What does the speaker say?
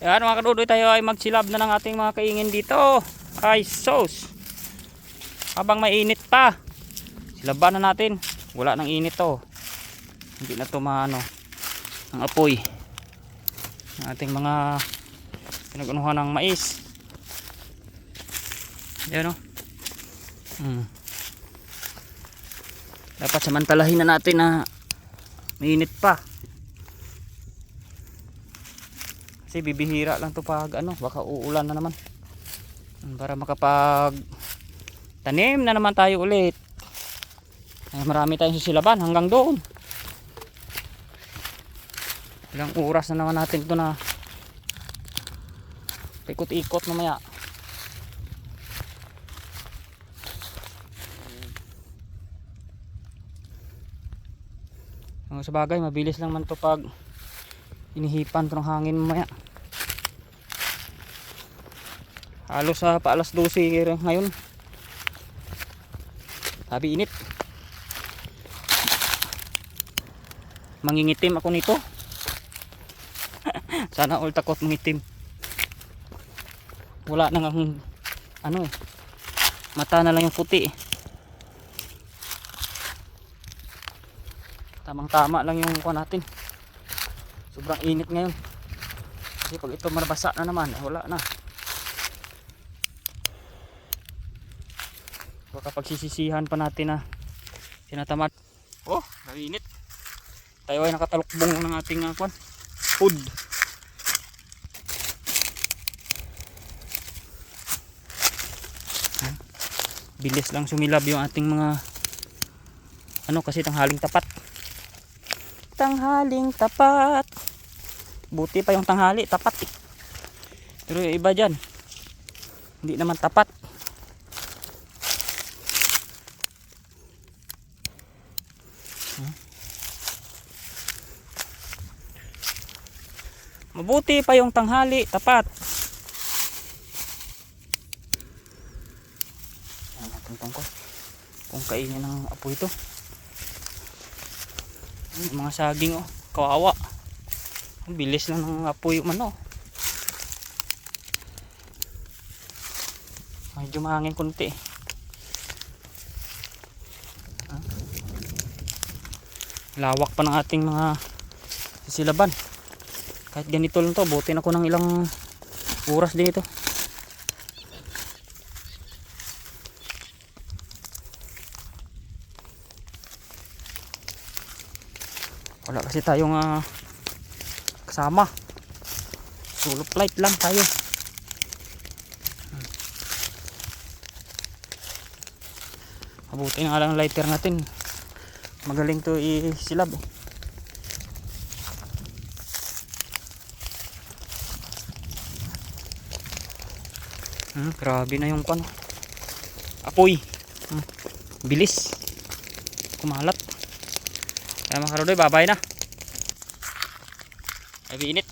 Yan mga kadudoy, tayo ay magsilab na ng ating mga kaingin dito. Ay sos. Habang mainit pa, silaban na natin. Wala nang init to. Hindi na to maano ang apoy ng ating mga pinag-unuhan ng mais. Yan o. Dapat samantalahin na natin na mainit pa. Kasi bibihira lang to pag ano, baka uulan na naman. Para makapag tanim na naman tayo ulit. Ay, marami tayong susilaban hanggang doon. Ilang oras na naman natin ito na ikot-ikot mamaya. Sa bagay, mabilis lang man to pag inihipan to ng hangin mamaya. Halos sa paalas 12 ngayon. Sabi init. Mangingitim ako nito. Sana all takot mangitim. Wala nang ano eh. Mata na lang yung puti eh. Tamang tama lang yung kuha natin. Sobrang init ngayon. Kasi pag ito mabasa na naman, wala na. Baka pagsisisihan pa natin na tinatamad. Oh, nainit. Tayo ay nakatalukbong ng ating food. Bilis lang sumilab yung ating mga ano kasi tanghaling tapat. Tanghaling tapat. Buti pa yung tanghali, tapat eh. Pero yung iba dyan, hindi naman tapat. Mabuti pa yung tanghali, tapat. Ayan natin tungkol kung kainin ng apoy ito. Mga saging oh, kawawa. Ang bilis lang ng apoy man oh. Medyo mahangin konti. Lawak pa ng ating mga sisilaban. Kahit ganito lang to, butin ako ng ilang oras din ito. Wala kasi tayong kasama. Solo flight lang tayo. Mabuti nga lang lighter natin. Magaling to isilab. Grabe na yung apoy. Bilis kumalat. Kaya mga karodoy, babay na. Ay init.